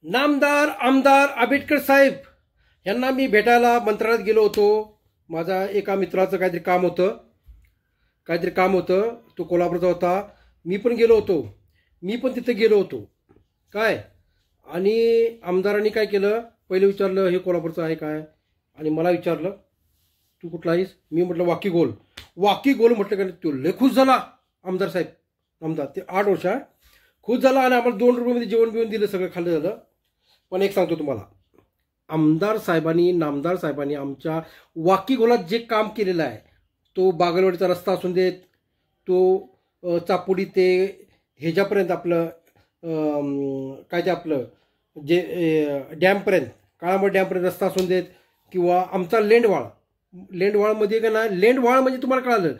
नामदार आमदार आंबेडकर साहेब यांना मी भेटायला मंत्रालयात गेलो होतो. माझा एका मित्राचं काहीतरी काम होतं. तो कोल्हापूरचा होता. मी पण तिथे गेलो होतो. काय आणि आमदारांनी काय केलं, पहिले विचारलं हे कोल्हापूरचं आहे काय, आणि मला विचारलं तू कुठला आहेस. मी म्हटलं वाकी गोल म्हटलं का तो लय खुश झाला. आमदार ते 8 वर्ष खुश झाला आणि आम्हाला 2 रुपयामध्ये जेवण बिवून दिलं, सगळं खाल्लं झालं. पण एक सांगतो तुम्हाला, नामदार साहेबांनी आमच्या वाकी गोलात जे काम केलेलं आहे, तो बागलवाडीचा रस्ता असून देत, तो चापोडी ते ह्याच्यापर्यंत आपलं काय ते आपलं जे डॅमपर्यंत, काळामोड डॅमपर्यंत रस्ता असून देत, किंवा आमचा लेंडवाळमध्ये का ना, लेंडवाळ म्हणजे तुम्हाला कळालं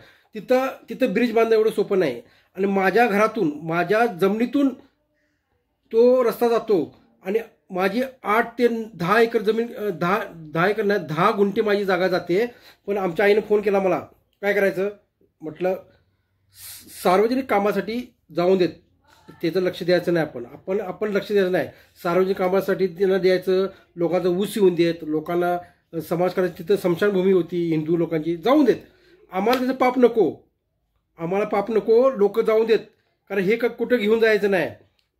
तिथं ब्रिज बांधणं एवढं सोपं नाही. आणि माझ्या घरातून, माझ्या जमिनीतून तो रस्ता जातो. आणि माझी 8 ते 10 एकर जमीन, 10 एकर नाही, 10 गुंठे माझी जागा जाते. पण आमच्या आईनं फोन केला मला, काय करायचं म्हटलं, सार्वजनिक कामासाठी जाऊन देत, त्याचं लक्ष द्यायचं नाही. आपण लक्ष द्यायचं नाही. सार्वजनिक कामासाठी त्यांना द्यायचं. लोकांचा ऊस येऊन देत, लोकांना समाजकार्याची तिथं स्मशानभूमी होती हिंदू लोकांची, जाऊन देत. आम्हाला त्याचं पाप नको, लोक जाऊन देत, कारण हे कुठं घेऊन जायचं नाही.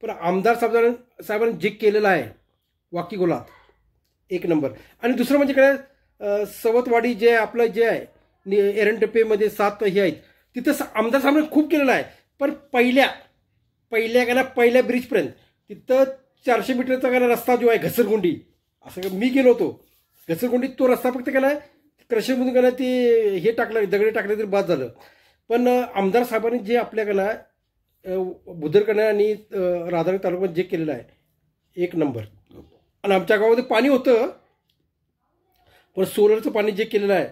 पण आमदार साहेबांनी जे केलेलं आहे वाकी गोलात, 1 नंबर. आणि दुसरं म्हणजे काय, सवतवाडी जे आपलं जे आहे एरंडपेमध्ये 7 हे आहेत, तिथं आमदार साहेबांनी खूप केलेलं आहे. पण पहिल्या ब्रिजपर्यंत तिथं 400 मीटरचा का रस्ता जो आहे घसरगुंडी, असं मी गेलो होतो. घसरगुंडीत तो रस्ता फक्त का नाही क्रशरमधून का नाही ते हे टाकलं, दगडे टाकले तरी बाद झालं. पण आमदार साहेबांनी जे आपल्याकडं बुधरकणा आणि राधानगरी तालुक्यात जे केलेलं आहे, 1 नंबर. आणि आमच्या गावामध्ये पाणी होतं, पण सोलरचं पाणी जे केलेलं आहे,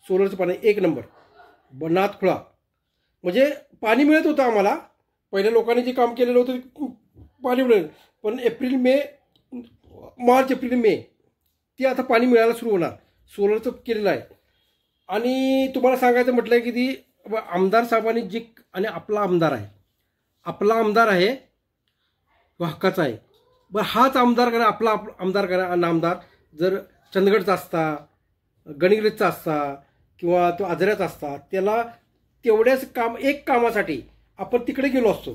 सोलरचं पाणी 1 नंबर. नाथखुळा म्हणजे पाणी मिळत होतं आम्हाला. पहिल्या लोकांनी जे काम केलेलं होतं पाणी मिळेल, पण मार्च एप्रिल मे ते आता पाणी मिळायला सुरू होणार. सोलरचं केलेलं आहे. आणि तुम्हाला सांगायचं म्हटलं की ती आमदार साहेबांनी जे, आणि आपला आमदार आहे हक्काचा आहे. बरं, हाच आमदार करा, आपला आमदार करा. नामदार जर चंदगडचा असता, गणिंग्लजचा असता, किंवा तो आजऱ्याचा असता, त्याला तेवढ्याच एक कामासाठी आपण तिकडे गेलो असतो.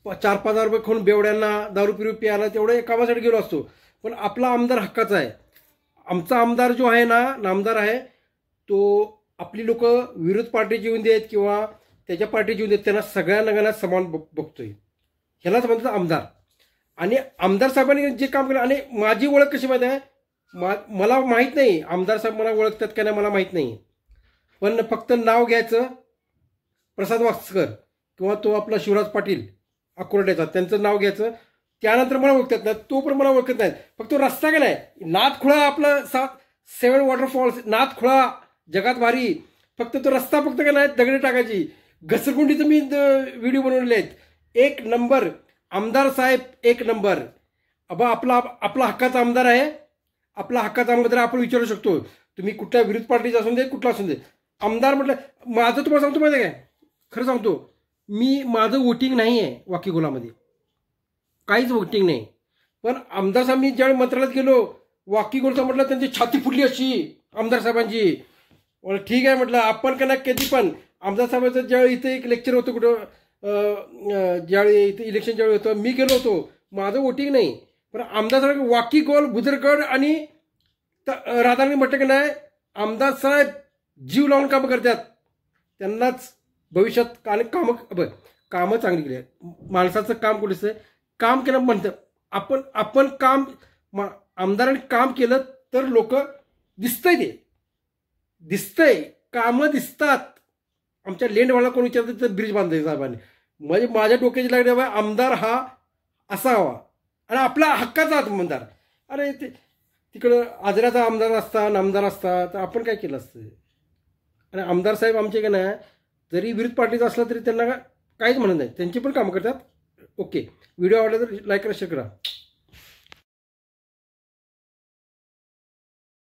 4-5 हजार रुपये खाऊन बेवड्यांना दारू पिरू प्यायला तेवढ्या एक कामासाठी गेलो असतो. पण आपला आमदार हक्काचा आहे. आमचा आमदार जो आहे ना, नामदार आहे, तो आपली लोक विरोध पार्टीची येऊन देत किंवा त्याच्या पार्टीची येऊन देत, त्यांना सगळ्यांना समान बघतोय. ह्यालाच म्हणतात आमदार. आणि आमदार साहेबांनी जे काम केलं, आणि माझी ओळख कशी माहीत आहे, मला माहीत नाही आमदार साहेब मला ओळखतात का नाही मला माहीत नाही. पण फक्त नाव घ्यायचं, प्रसाद वास्कर किंवा तो आपला शिवराज पाटील अकोर्ड्याचा, त्यांचं नाव घ्यायचं, त्यानंतर मला ओळखतात ना, तो पण मला ओळखत नाही. फक्त तो रस्ता का नाही, नाथखुळा आपलं 7 वॉटरफॉल्स, नाथखुळा जगात भारी, फक्त तो रस्ता फक्त का नाही दगडे टाकायची. घसरगुंडीचं मी व्हिडिओ बनवलेले आहेत. 1 नंबर आमदार साहेब, 1 नंबर. आपला हक्काचा आमदार आहे. आपला हक्काचा आमदार आपण विचारू शकतो, तुम्ही कुठल्या विरोध पार्टीचा असून दे, कुठला असून दे. आमदार म्हटलं, माझं तुम्हाला सांगतो माहिती आहे काय, खरं सांगतो, माझं वोटिंग नाही आहे वाकी गोलामध्ये, काहीच वोटिंग नाही. पण आमदार साहेब, मी ज्यावेळी मंत्रालयात गेलो, वाकी गोलचा म्हटलं त्यांची छाती फुटली अशी आमदार साहेबांची. ठीक आहे म्हटलं, आपण का नाही कधी पण आमदार साहेबांचं ज्यावेळी इथे एक लेक्चर होतं कुठं, ज्यावेळी इथे इलेक्शन ज्यावेळी होतं, मी गेलो होतो, माझं वोटिंग नाही. पण आमदार साहेब वाकी गोल, बुधरगड आणि राधानगरी म्हटलं की नाही, आमदार साहेब जीव लावून कामं करतात. त्यांनाच भविष्यात कामं चांगली केली. माणसाचं काम कुठेच काम केलं म्हणतं, आपण काम आमदारांनी काम केलं तर लोक दिसतंय, कामं दिसतात. आमच्या लेंडवाळा कोण विचारतं तर ब्रिज बांधायचं साहेबांनी, म्हणजे माझ्या डोक्याची लागली बाबा, आमदार हा असा हवा आणि आपला हक्काचा आमदार. अरे तिकडं आजऱ्याचा आमदार असता, नामदार असता, तर आपण काय केलं असतं. आणि आमदार साहेब आमचे का नाही, जरी विरोध पार्टीचा असला तरी त्यांना काहीच म्हणत नाही, त्यांची पण कामं करतात. ओके, व्हिडिओ आवडला तर लाईक करा, शेअर करा.